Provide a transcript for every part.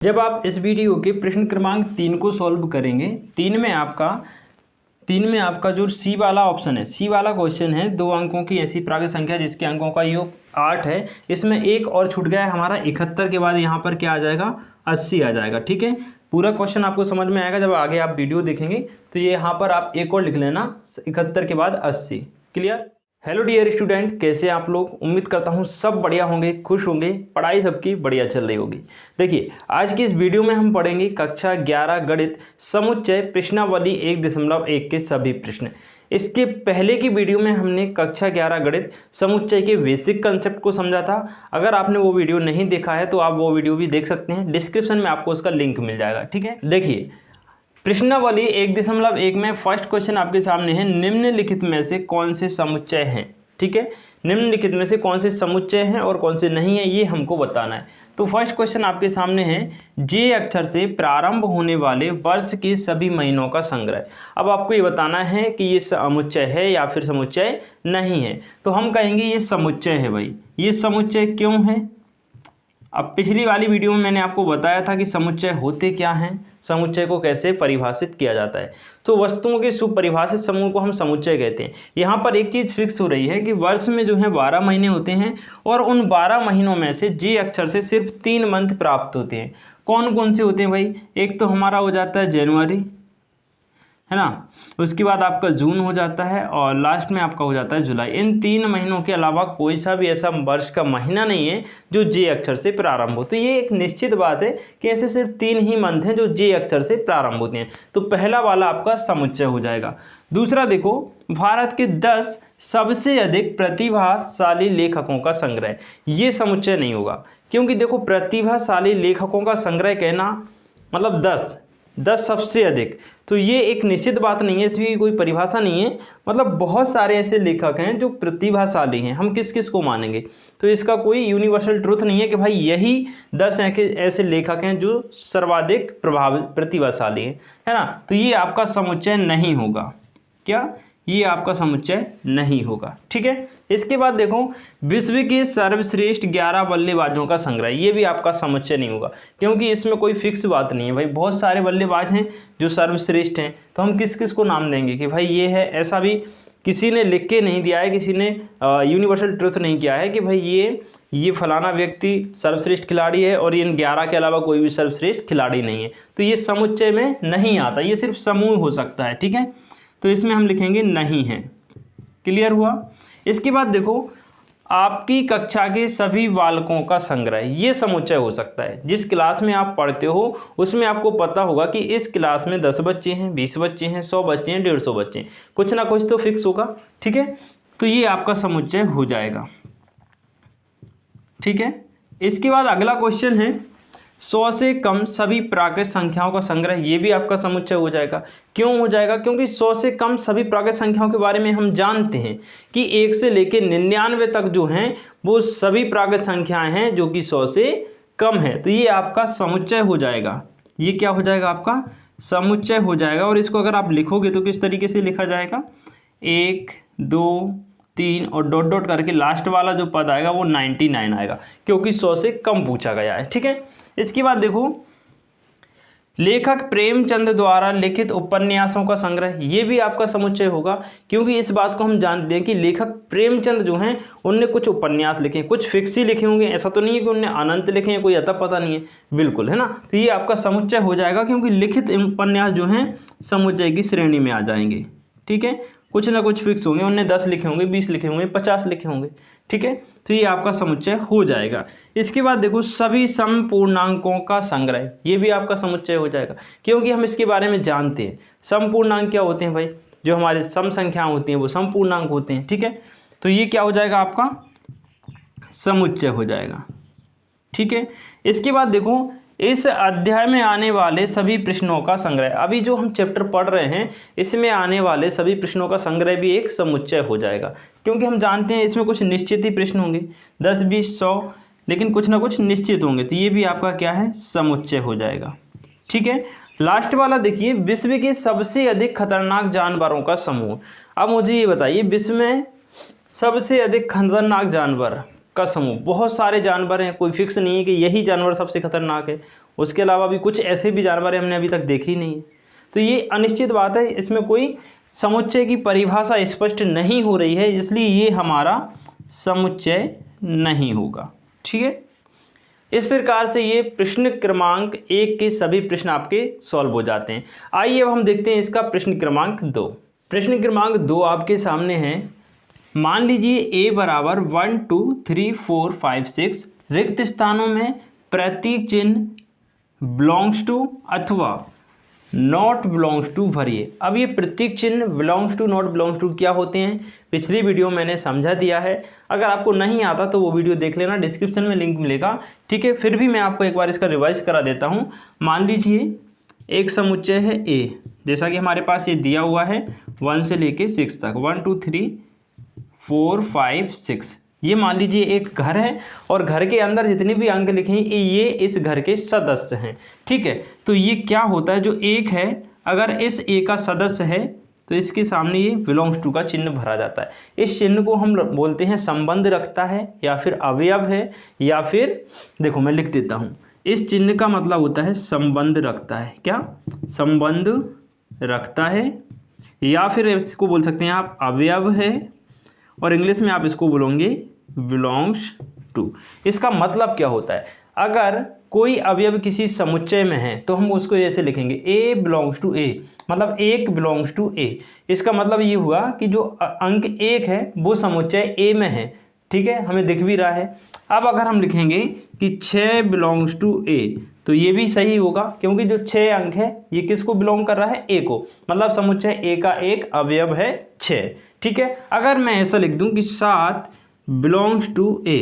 जब आप इस वीडियो के प्रश्न क्रमांक 3 को सॉल्व करेंगे, तीन में आपका जो सी वाला ऑप्शन है, सी वाला क्वेश्चन है 2 अंकों की ऐसी प्राकृत संख्या जिसके अंकों का योग 8 है। इसमें एक और छूट गया है हमारा 71 के बाद यहाँ पर क्या आ जाएगा, 80 आ जाएगा। ठीक है, पूरा क्वेश्चन आपको समझ में आएगा जब आगे आप वीडियो देखेंगे। तो ये यहाँ पर आप एक और लिख लेना, 71 के बाद 80। क्लियर। हेलो डियर स्टूडेंट, कैसे आप लोग? उम्मीद करता हूँ सब बढ़िया होंगे, खुश होंगे, पढ़ाई सबकी बढ़िया चल रही होगी। देखिए, आज की इस वीडियो में हम पढ़ेंगे कक्षा 11 गणित समुच्चय प्रश्नावली 1.1 के सभी प्रश्न। इसके पहले की वीडियो में हमने कक्षा 11 गणित समुच्चय के बेसिक कंसेप्ट को समझा था। अगर आपने वो वीडियो नहीं देखा है तो आप वो वीडियो भी देख सकते हैं, डिस्क्रिप्शन में आपको उसका लिंक मिल जाएगा। ठीक है, देखिए प्रश्नावली 1.1 में फर्स्ट क्वेश्चन आपके सामने है, निम्नलिखित में से कौन से समुच्चय हैं। ठीक है, निम्नलिखित में से कौन से समुच्चय हैं और कौन से नहीं है, ये हमको बताना है। तो फर्स्ट क्वेश्चन आपके सामने है, जे अक्षर से प्रारंभ होने वाले वर्ष के सभी महीनों का संग्रह। अब आपको ये बताना है कि ये समुच्चय है या फिर समुच्चय नहीं है। तो हम कहेंगे ये समुच्चय है भाई। ये समुच्चय क्यों है? अब पिछली वाली वीडियो में मैंने आपको बताया था कि समुच्चय होते क्या हैं, समुच्चय को कैसे परिभाषित किया जाता है। तो वस्तुओं के सुपरिभाषित समूह को हम समुच्चय कहते हैं। यहाँ पर एक चीज़ फिक्स हो रही है कि वर्ष में जो है 12 महीने होते हैं और उन 12 महीनों में से जे अक्षर से सिर्फ 3 मंथ प्राप्त होते हैं। कौन कौन से होते हैं भाई? एक तो हमारा हो जाता है जनवरी, है ना, उसके बाद आपका जून हो जाता है और लास्ट में आपका हो जाता है जुलाई। इन 3 महीनों के अलावा कोई सा भी ऐसा वर्ष का महीना नहीं है जो जे अक्षर से प्रारंभ हो। तो ये एक निश्चित बात है कि ऐसे सिर्फ 3 ही मंथ हैं जो जे अक्षर से प्रारंभ होते हैं। तो पहला वाला आपका समुच्चय हो जाएगा। दूसरा देखो, भारत के 10 सबसे अधिक प्रतिभाशाली लेखकों का संग्रह। ये समुच्चय नहीं होगा, क्योंकि देखो प्रतिभाशाली लेखकों का संग्रह कहना मतलब 10 सबसे अधिक, तो ये एक निश्चित बात नहीं है, इसकी कोई परिभाषा नहीं है। मतलब बहुत सारे ऐसे लेखक हैं जो प्रतिभाशाली हैं, हम किस किस को मानेंगे? तो इसका कोई यूनिवर्सल ट्रुथ नहीं है कि भाई यही 10 ऐसे लेखक हैं जो सर्वाधिक प्रतिभाशाली हैं, है ना। तो ये आपका समुच्चय नहीं होगा। क्या? ये आपका समुच्चय नहीं होगा। ठीक है, इसके बाद देखो, विश्व के सर्वश्रेष्ठ 11 बल्लेबाजों का संग्रह। ये भी आपका समुच्चय नहीं होगा, क्योंकि इसमें कोई फिक्स बात नहीं है भाई। बहुत सारे बल्लेबाज हैं जो सर्वश्रेष्ठ हैं, तो हम किस किस को नाम देंगे कि भाई ये है? ऐसा भी किसी ने लिख के नहीं दिया है, किसी ने यूनिवर्सल ट्रुथ नहीं किया है कि भाई ये फलाना व्यक्ति सर्वश्रेष्ठ खिलाड़ी है और इन 11 के अलावा कोई भी सर्वश्रेष्ठ खिलाड़ी नहीं है। तो ये समुच्चय में नहीं आता, ये सिर्फ समूह हो सकता है। ठीक है, तो इसमें हम लिखेंगे नहीं है। क्लियर हुआ? इसके बाद देखो, आपकी कक्षा के सभी बालकों का संग्रह। ये समुच्चय हो सकता है। जिस क्लास में आप पढ़ते हो उसमें आपको पता होगा कि इस क्लास में 10 बच्चे हैं, 20 बच्चे हैं, 100 बच्चे हैं, 150 बच्चे हैं, कुछ ना कुछ तो फिक्स होगा। ठीक है, तो ये आपका समुच्चय हो जाएगा। ठीक है, इसके बाद अगला क्वेश्चन है, 100 से कम सभी प्राकृत संख्याओं का संग्रह। ये भी आपका समुच्चय हो जाएगा। क्यों हो जाएगा? क्योंकि 100 से कम सभी प्राकृत संख्याओं के बारे में हम जानते हैं कि 1 से लेकर 99 तक जो हैं वो सभी प्राकृत संख्याएं हैं जो कि 100 से कम है। तो ये आपका समुच्चय हो जाएगा। ये क्या हो जाएगा? आपका समुच्चय हो जाएगा। और इसको अगर आप लिखोगे तो किस तरीके से लिखा जाएगा? 1, 2, 3 और डॉट डॉट करके लास्ट वाला जो पद आएगा वो 99 आएगा, क्योंकि 100 से कम पूछा गया है। ठीक है, इसके बाद देखो, लेखक प्रेमचंद द्वारा लिखित उपन्यासों का संग्रह। ये भी आपका समुच्चय होगा, क्योंकि इस बात को हम जानते हैं कि लेखक प्रेमचंद जो हैं उनने कुछ उपन्यास लिखे, कुछ फिक्स ही लिखे होंगे। ऐसा तो नहीं है कि उनने अनंत लिखे हैं, कोई अता पता नहीं है, बिल्कुल, है ना। तो ये आपका समुच्चय हो जाएगा, क्योंकि लिखित उपन्यास जो हैं समुच्चय की श्रेणी में आ जाएंगे। ठीक है, कुछ ना कुछ फिक्स होंगे, उनने 10 लिखे होंगे, 20 लिखे होंगे, 50 लिखे होंगे। ठीक है, तो ये आपका समुच्चय हो जाएगा। इसके बाद देखो, सभी समपूर्णांकों का संग्रह। ये भी आपका समुच्चय हो जाएगा, क्योंकि हम इसके बारे में जानते हैं। समपूर्णांक क्या होते हैं भाई? जो हमारे सम संख्याएं होती हैं वो समपूर्णांक होते हैं। ठीक है, तो ये क्या हो जाएगा? आपका समुच्चय हो जाएगा। ठीक है, इसके बाद देखो, इस अध्याय में आने वाले सभी प्रश्नों का संग्रह। अभी जो हम चैप्टर पढ़ रहे हैं इसमें आने वाले सभी प्रश्नों का संग्रह भी एक समुच्चय हो जाएगा, क्योंकि हम जानते हैं इसमें कुछ निश्चित ही प्रश्न होंगे, 10, 20, 100, लेकिन कुछ ना कुछ निश्चित होंगे। तो ये भी आपका क्या है? समुच्चय हो जाएगा। ठीक है, लास्ट वाला देखिए, विश्व के सबसे अधिक खतरनाक जानवरों का समूह। अब मुझे ये बताइए, विश्व में सबसे अधिक खतरनाक जानवर का समूह। बहुत सारे जानवर हैं, कोई फिक्स नहीं है कि यही जानवर सबसे खतरनाक है, उसके अलावा भी कुछ ऐसे भी जानवर हैं हमने अभी तक देखे ही नहीं है। तो ये अनिश्चित बात है, इसमें कोई समुच्चय की परिभाषा स्पष्ट नहीं हो रही है, इसलिए ये हमारा समुच्चय नहीं होगा। ठीक है, इस प्रकार से ये प्रश्न क्रमांक 1 के सभी प्रश्न आपके सॉल्व हो जाते हैं। आइए अब हम देखते हैं इसका प्रश्न क्रमांक 2। प्रश्न क्रमांक 2 आपके सामने है। मान लीजिए a बराबर 1 2 3 4 5 6 रिक्त स्थानों में प्रतीक चिन्ह बिलोंग्स टू अथवा नॉट बिलोंग्स टू भरिए। अब ये प्रतीक चिन्ह belongs to not belongs to क्या होते हैं, पिछली वीडियो मैंने समझा दिया है। अगर आपको नहीं आता तो वो वीडियो देख लेना, डिस्क्रिप्शन में लिंक मिलेगा। ठीक है, फिर भी मैं आपको एक बार इसका रिवाइज करा देता हूँ। मान लीजिए एक समुच्चय है A, जैसा कि हमारे पास ये दिया हुआ है 1 से लेके 6 तक, 1 2 3 4 5 6। ये मान लीजिए एक घर है और घर के अंदर जितने भी अंक लिखे हैं ये इस घर के सदस्य हैं। ठीक है, तो ये क्या होता है, जो एक है अगर इस ए का सदस्य है तो इसके सामने ये बिलोंग्स टू का चिन्ह भरा जाता है। इस चिन्ह को हम बोलते हैं संबंध रखता है या फिर अवयव है, या फिर देखो मैं लिख देता हूँ, इस चिन्ह का मतलब होता है संबंध रखता है। क्या संबंध रखता है, या फिर इसको बोल सकते हैं आप अवयव है, और इंग्लिश में आप इसको बोलोगे बिलोंग्स टू। इसका मतलब क्या होता है, अगर कोई अवयव किसी समुच्चय में है तो हम उसको ऐसे लिखेंगे ए बिलोंग्स टू ए, मतलब एक बिलोंग्स टू ए। इसका मतलब ये हुआ कि जो अंक 1 है वो समुच्चय ए में है। ठीक है, हमें दिख भी रहा है। अब अगर हम लिखेंगे कि 6 बिलोंग्स टू ए तो ये भी सही होगा, क्योंकि जो 6 अंक है ये किसको बिलोंग कर रहा है, ए को, मतलब समुच्चय ए का एक अवयव है 6। ठीक है, अगर मैं ऐसा लिख दूं कि 7 बिलोंग्स टू ए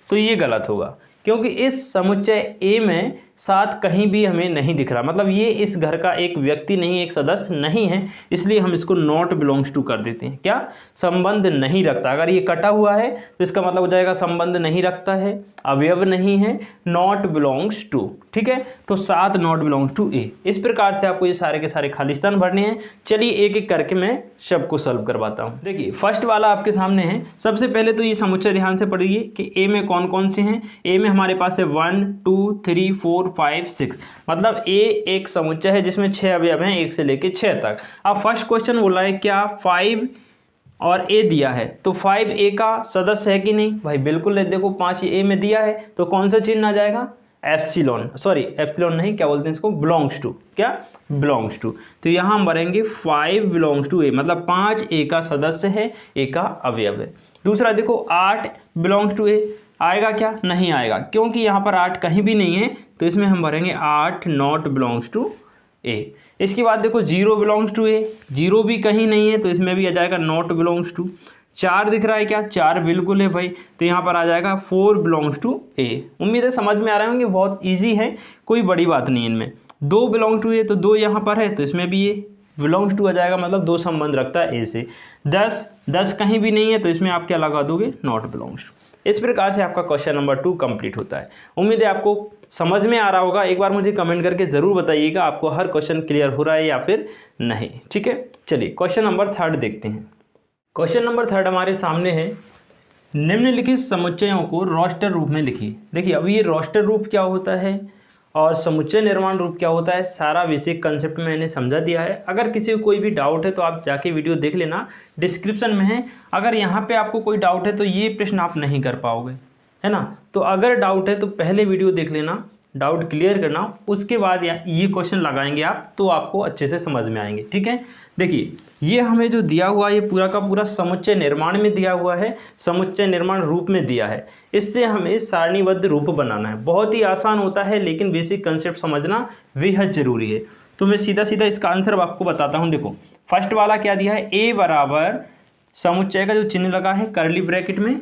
तो ये गलत होगा, क्योंकि इस समुच्चय ए में 7 कहीं भी हमें नहीं दिख रहा, मतलब ये इस घर का एक व्यक्ति नहीं, एक सदस्य नहीं है, इसलिए हम इसको नॉट बिलोंग्स टू कर देते हैं। क्या संबंध नहीं रखता, अगर ये कटा हुआ है तो इसका मतलब हो जाएगा संबंध नहीं रखता है, अवयव नहीं है, नॉट बिलोंग्स टू। ठीक है, तो 7 नॉट बिलोंग्स टू ए। इस प्रकार से आपको ये सारे के सारे खाली स्थान भरने हैं। चलिए एक एक करके मैं सबको सॉल्व करवाता हूँ। देखिए फर्स्ट वाला आपके सामने है। सबसे पहले तो ये समुच्चय ध्यान से पढ़िए कि ए में कौन कौन से हैं। ए में हमारे पास है 1 2 3 4 5 6, मतलब ए एक समुच्चय है जिसमें 6 अवयव हैं 1 से लेके 6 तक। अब फर्स्ट क्वेश्चन बोला है क्या 5 और ए दिया है, तो 5 ए का सदस्य है कि नहीं, भाई बिल्कुल है। देखो 5 ए में दिया है तो कौन सा चिन्ह आ जाएगा, एप्सिलॉन, सॉरी एप्सिलॉन नहीं, क्या बोलते हैं इसको, बिलोंग्स टू। क्या बिलोंग्स टू, तो यहाँ हम भरेंगे 5 बिलोंग्स टू ए, मतलब 5 ए का सदस्य है, ए का अवयव है। दूसरा देखो 8 बिलोंग्स टू ए, आएगा क्या, नहीं आएगा, क्योंकि यहाँ पर 8 कहीं भी नहीं है, तो इसमें हम भरेंगे 8 नॉट बिलोंग्स टू ए। इसके बाद देखो 0 बिलोंग्स टू ए, 0 भी कहीं नहीं है तो इसमें भी आ जाएगा नॉट बिलोंग्स टू। 4 दिख रहा है क्या, 4 बिल्कुल है भाई, तो यहाँ पर आ जाएगा 4 बिलोंग्स टू ए। उम्मीद है समझ में आ रहे होंगे, बहुत ईजी है, कोई बड़ी बात नहीं इनमें। 2 बिलोंग टू ए, तो 2 यहाँ पर है तो इसमें भी ये बिलोंग्स टू आ जाएगा, मतलब 2 संबंध रखता है ए से। 10 कहीं भी नहीं है तो इसमें आप क्या लगा दोगे, नॉट बिलोंग्स टू। इस प्रकार से आपका क्वेश्चन नंबर 2 कंप्लीट होता है। उम्मीद है आपको समझ में आ रहा होगा। एक बार मुझे कमेंट करके ज़रूर बताइएगा आपको हर क्वेश्चन क्लियर हो रहा है या फिर नहीं। ठीक है, चलिए क्वेश्चन नंबर 3 देखते हैं। क्वेश्चन नंबर 3 हमारे सामने है, निम्नलिखित समुच्चयों को रोस्टर रूप में लिखिए। देखिए अब ये रोस्टर रूप क्या होता है और समुच्चय निर्माण रूप क्या होता है, सारा बेसिक कंसेप्ट मैंने समझा दिया है। अगर किसी को कोई भी डाउट है तो आप जाके वीडियो देख लेना, डिस्क्रिप्शन में है। अगर यहाँ पे आपको कोई डाउट है तो ये प्रश्न आप नहीं कर पाओगे, है ना। तो अगर डाउट है तो पहले वीडियो देख लेना, डाउट क्लियर करना, उसके बाद ये क्वेश्चन लगाएंगे आप तो आपको अच्छे से समझ में आएंगे। ठीक है, देखिए ये हमें जो दिया हुआ ये पूरा का पूरा समुच्चय निर्माण में दिया हुआ है, समुच्चय निर्माण रूप में दिया है। इससे हमें सारणीबद्ध रूप बनाना है। बहुत ही आसान होता है लेकिन बेसिक कंसेप्ट समझना बेहद जरूरी है। तो मैं सीधा सीधा इसका आंसर आपको बताता हूँ। देखो फर्स्ट वाला क्या दिया है, ए बराबर समुच्चय का जो चिन्ह लगा है करली ब्रैकेट में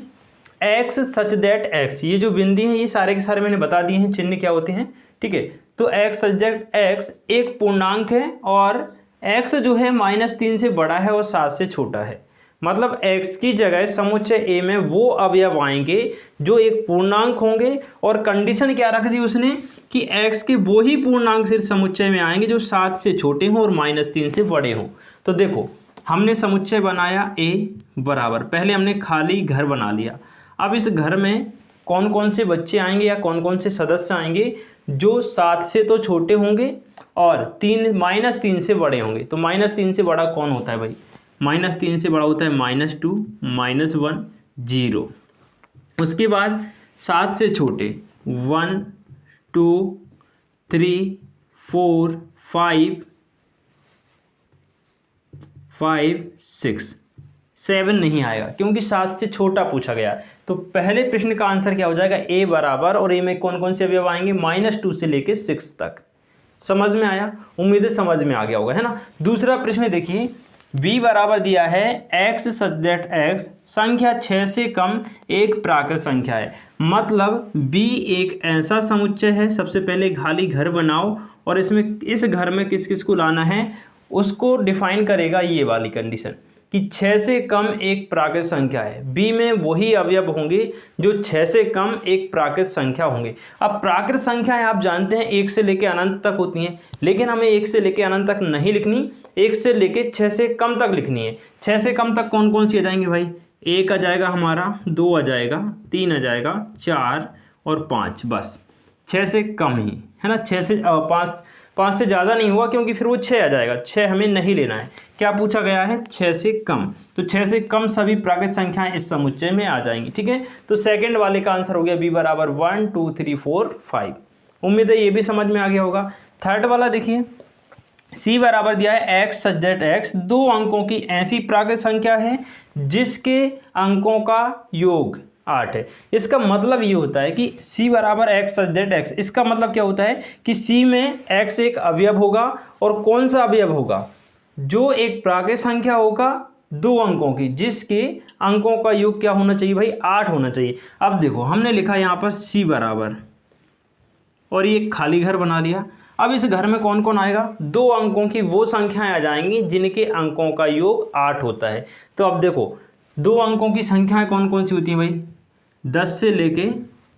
एक्स सच दैट एक्स, ये जो बिंदी हैं ये सारे के सारे मैंने बता दिए हैं चिन्ह क्या होते हैं। ठीक है, तो एक्स सच दैट एक्स एक पूर्णांक है और एक्स जो है -3 से बड़ा है और 7 से छोटा है, मतलब एक्स की जगह समुच्चय ए में वो अवयव आएंगे जो एक पूर्णांक होंगे। और कंडीशन क्या रख दी उसने कि एक्स के वो ही पूर्णांक सिर्फ समुच्चय में आएंगे जो 7 से छोटे हों और -3 से बड़े हों। तो देखो हमने समुच्चय बनाया ए बराबर, पहले हमने खाली घर बना लिया। अब इस घर में कौन कौन से बच्चे आएंगे या कौन कौन से सदस्य आएंगे जो 7 से तो छोटे होंगे और -3 से बड़े होंगे। तो -3 से बड़ा कौन होता है भाई? -3 से बड़ा होता है -2, -1, 0। उसके बाद 7 से छोटे 1, 2, 3, 4, 5, 6, 7 नहीं आएगा क्योंकि 7 से छोटा पूछा गया। तो पहले प्रश्न का आंसर क्या हो जाएगा? ए बराबर, और ए में कौन कौन से अवयव आएंगे? -2 से लेके 6 तक। समझ में आया? उम्मीद है समझ में आ गया होगा, है ना। दूसरा प्रश्न देखिए, b बराबर दिया है x सच दैट x संख्या 6 से कम एक प्राकृत संख्या है। मतलब b एक ऐसा समुच्चय है, सबसे पहले खाली घर बनाओ और इसमें इस घर में किस किस को लाना है उसको डिफाइन करेगा ये वाली कंडीशन कि 6 से कम एक प्राकृत संख्या है। b में वही अवयव होंगे जो 6 से कम एक प्राकृत संख्या होंगे। अब प्राकृत संख्याएं आप जानते हैं 1 से लेकर अनंत तक होती हैं, लेकिन हमें 1 से लेकर अनंत तक नहीं लिखनी, 1 से लेकर 6 से कम तक लिखनी है। 6 से कम तक कौन कौन सी आ जाएंगे भाई? 1 आ जाएगा हमारा, 2 आ जाएगा, 3 आ जाएगा, 4 और 5, बस 6 से कम ही, है ना। 6 से 5 से ज़्यादा नहीं हुआ क्योंकि फिर वो 6 आ जाएगा, 6 हमें नहीं लेना है। क्या पूछा गया है? 6 से कम। तो 6 से कम सभी प्राकृत संख्याएं इस समुच्चय में आ जाएंगी, ठीक है। तो सेकंड वाले का आंसर हो गया b बराबर 1, 2, 3, 4, 5। उम्मीद है ये भी समझ में आ गया होगा। थर्ड वाला देखिए, c बराबर दिया है x सच दैट x 2 अंकों की ऐसी प्राकृत संख्या है जिसके अंकों का योग 8 है। इसका मतलब ये होता है कि c बराबर x सच दैट x, इसका मतलब क्या होता है कि c में x एक अवयव होगा और कौन सा अवयव होगा? जो एक प्राकृत संख्या होगा 2 अंकों की जिसके अंकों का योग क्या होना चाहिए भाई? 8 होना चाहिए। अब देखो हमने लिखा यहाँ पर c बराबर और ये खाली घर बना लिया। अब इस घर में कौन कौन आएगा? 2 अंकों की वो संख्याएं आ जाएंगी जिनके अंकों का योग 8 होता है। तो अब देखो 2 अंकों की संख्याएं कौन कौन सी होती हैं भाई? 10 से लेके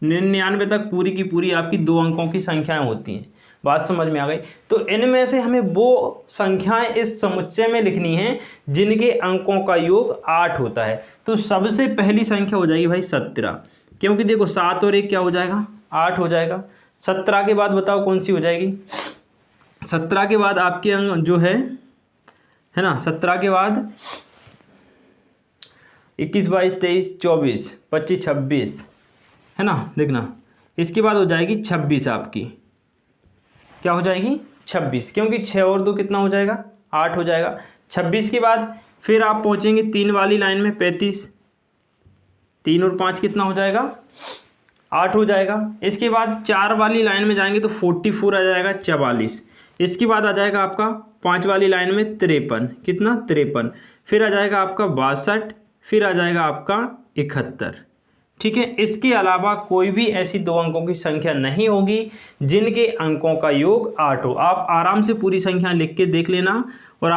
99 तक पूरी की पूरी आपकी 2 अंकों की संख्याएं होती हैं। बात समझ में आ गई? तो इनमें से हमें वो संख्याएं इस समुच्चय में लिखनी है जिनके अंकों का योग 8 होता है। तो सबसे पहली संख्या हो जाएगी भाई 17, क्योंकि देखो 7 और 1 क्या हो जाएगा? 8 हो जाएगा। 17 के बाद बताओ कौन सी हो जाएगी? 17 के बाद आपके अंक जो है ना, 17 के बाद 21, 22, 23, 24, 25, 26, है ना। देखना इसके बाद हो जाएगी 26, आपकी क्या हो जाएगी? 26, क्योंकि 6 और 2 कितना हो जाएगा? 8 हो जाएगा। 26 के बाद फिर आप पहुंचेंगे 3 वाली लाइन में 35, 3 और 5 कितना हो जाएगा? 8 हो जाएगा। इसके बाद 4 वाली लाइन में जाएंगे तो 44 आ जाएगा, 44। इसके बाद आ जाएगा आपका 5 वाली लाइन में 53, कितना? 53। फिर आ जाएगा आपका 62, फिर आ जाएगा आपका 71, ठीक है। इसके अलावा कोई भी ऐसी 2 अंकों की संख्या नहीं होगी जिनके अंकों का योग 8 हो। आप आराम से पूरी संख्या लिख के देख लेना और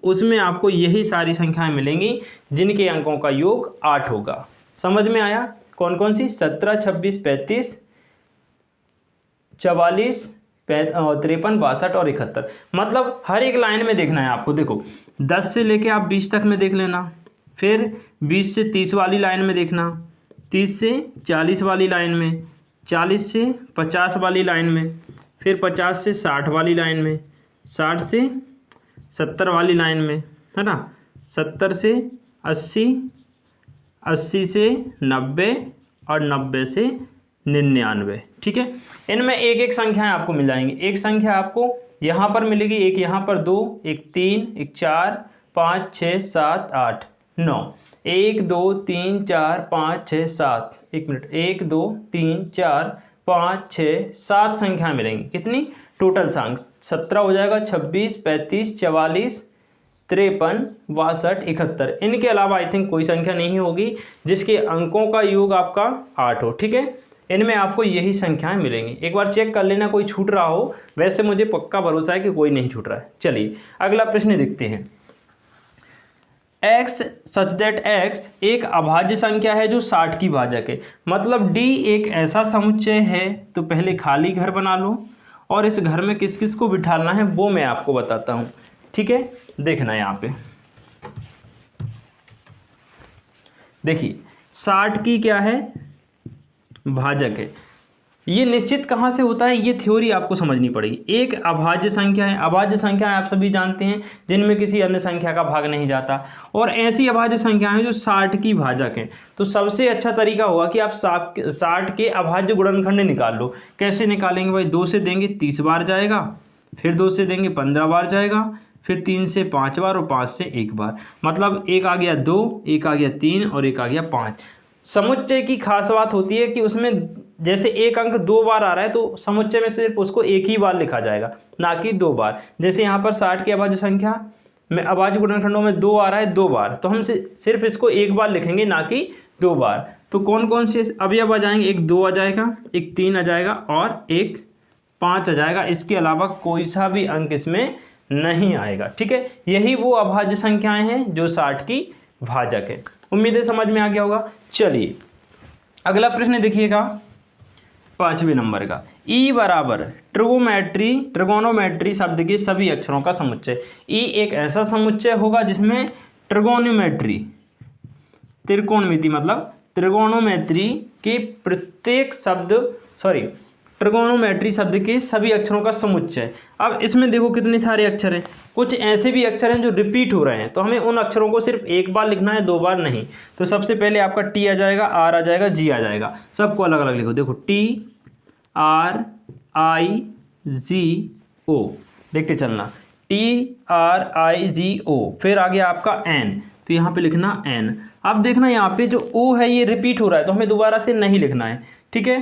उसमें आपको यही सारी संख्याएं मिलेंगी जिनके अंकों का योग 8 होगा। समझ में आया? कौन कौन सी? 17, 26, 35, 44, 53, 62 और 71। मतलब हर एक लाइन में देखना है आपको। देखो 10 से लेके आप 20 तक में देख लेना, फिर 20 से 30 वाली लाइन में देखना, 30 से 40 वाली लाइन में, 40 से 50 वाली लाइन में, फिर 50 से 60 वाली लाइन में, 60 से 70 वाली लाइन में, है ना, 70 से 80, 80 से 90 और 90 से 99, ठीक है। इनमें एक एक संख्याएं आपको मिल जाएंगी। एक संख्या आपको यहाँ पर मिलेगी, एक यहाँ पर 2, एक 3, एक 4, 5, 6, 7, 8, 9, 1, 2, 3, 4, 5, 6, 7, 1 मिनट, 1, 2, 3, 4, 5, 6, 7 संख्याएं मिलेंगी। कितनी? टोटल संख्या 17 हो जाएगा, 26, 35, 44, 53, 62, 71। इनके अलावा आई थिंक कोई संख्या नहीं होगी जिसके अंकों का योग आपका 8 हो, ठीक है। इनमें आपको यही संख्याएं मिलेंगी। एक बार चेक कर लेना कोई छूट रहा हो, वैसे मुझे पक्का भरोसा है कि कोई नहीं छूट रहा है। चलिए अगला प्रश्न देखते हैं। x सच दैट x एक अभाज्य संख्या है जो 60 की भाजक है। मतलब d एक ऐसा समुच्चय है, तो पहले खाली घर बना लो और इस घर में किस किस को बिठाना है वो मैं आपको बताता हूँ, ठीक है। देखना यहाँ पे देखिए 60 की क्या है, भाजक है। ये निश्चित कहाँ से होता है, ये थ्योरी आपको समझनी पड़ेगी। एक अभाज्य संख्या है, अभाज्य संख्या आप सभी जानते हैं जिनमें किसी अन्य संख्या का भाग नहीं जाता, और ऐसी अभाज्य संख्या है जो 60 की भाजक है। तो सबसे अच्छा तरीका होगा कि आप 60 के अभाज्य गुणनखंड निकाल लो। कैसे निकालेंगे भाई, 2 से देंगे 30 बार जाएगा, फिर 2 से देंगे 15 बार जाएगा, फिर 3 से 5 बार और 5 से 1 बार, मतलब एक आ गया 2, एक आ गया 3 और एक आ गया 5। समुच्चय की खास बात होती है कि उसमें जैसे एक अंक 2 बार आ रहा है तो समुच्चय में सिर्फ उसको एक ही बार लिखा जाएगा, ना कि 2 बार। जैसे यहाँ पर 60 की अभाज्य संख्या में अभाज्य गुणनखंडों में 2 आ रहा है 2 बार, तो हम सिर्फ इसको एक बार लिखेंगे, ना कि 2 बार। तो कौन कौन से अवयव आ जाएंगे, एक 2 आ जाएगा, एक 3 आ जाएगा और एक 5 आ जाएगा। इसके अलावा कोई सा भी अंक इसमें नहीं आएगा। ठीक है, यही वो अभाज्य संख्याएं हैं जो 60 की भाजक है। उम्मीद है समझ में आ गया होगा। चलिए अगला प्रश्न देखिएगा 5वें नंबर का। ई बराबर ट्रिगोनोमेट्री शब्द के सभी अक्षरों का समुच्चय। ई एक ऐसा समुच्चय होगा जिसमें ट्रिगोनोमेट्री, त्रिकोणमिति मतलब त्रिगोनोमेट्री के प्रत्येक शब्द, ट्रिगोनोमेट्री शब्द के सभी अक्षरों का समुच्चय। अब इसमें देखो कितने सारे अक्षर हैं, कुछ ऐसे भी अक्षर हैं जो रिपीट हो रहे हैं, तो हमें उन अक्षरों को सिर्फ एक बार लिखना है, 2 बार नहीं। तो सबसे पहले आपका टी आ जाएगा, आर आ जाएगा, जी आ जाएगा, सबको अलग अलग लिखो। देखो टी आर आई जी ओ, देखते चलना, टी आर आई जी ओ, फिर आ गया आपका एन, तो यहाँ पे लिखना एन। अब देखना यहाँ पे जो ओ है ये रिपीट हो रहा है, तो हमें दोबारा से नहीं लिखना है। ठीक है,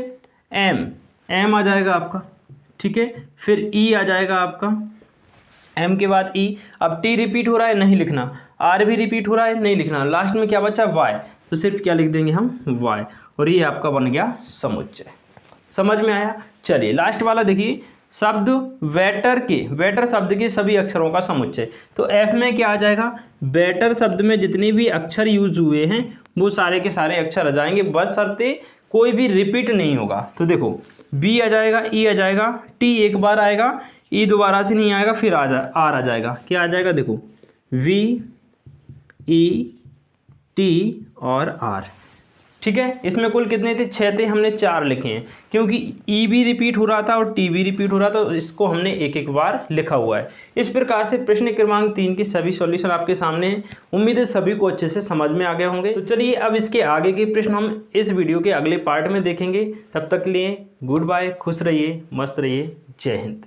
एम आ जाएगा आपका। ठीक है, फिर ई आ जाएगा आपका, एम के बाद ई। अब टी रिपीट हो रहा है, नहीं लिखना, आर भी रिपीट हो रहा है, नहीं लिखना, लास्ट में क्या बचा, वाई, तो सिर्फ क्या लिख देंगे हम, वाई, और ये आपका बन गया समुच्चय। समझ में आया। चलिए लास्ट वाला देखिए, शब्द वेटर शब्द के सभी अक्षरों का समुच्चय। तो एफ में क्या आ जाएगा, वेटर शब्द में जितने भी अक्षर यूज हुए हैं वो सारे के सारे अक्षर आ जाएंगे, बशर्ते कोई भी रिपीट नहीं होगा। तो देखो बी आ जाएगा, ई आ जाएगा, टी एक बार आएगा, ई दोबारा से नहीं आएगा, फिर आर आ जाएगा। क्या आ जाएगा, देखो वी ई टी और आर। ठीक है, इसमें कुल कितने थे, 6 थे, हमने 4 लिखे हैं क्योंकि ई भी रिपीट हो रहा था और टी भी रिपीट हो रहा था, तो इसको हमने एक एक बार लिखा हुआ है। इस प्रकार से प्रश्न क्रमांक 3 की सभी सॉल्यूशन आपके सामने हैं। उम्मीद है सभी को अच्छे से समझ में आ गए होंगे। तो चलिए अब इसके आगे के प्रश्न हम इस वीडियो के अगले पार्ट में देखेंगे। तब तक के लिए गुड बाय, खुश रहिए, मस्त रहिए, जय हिंद।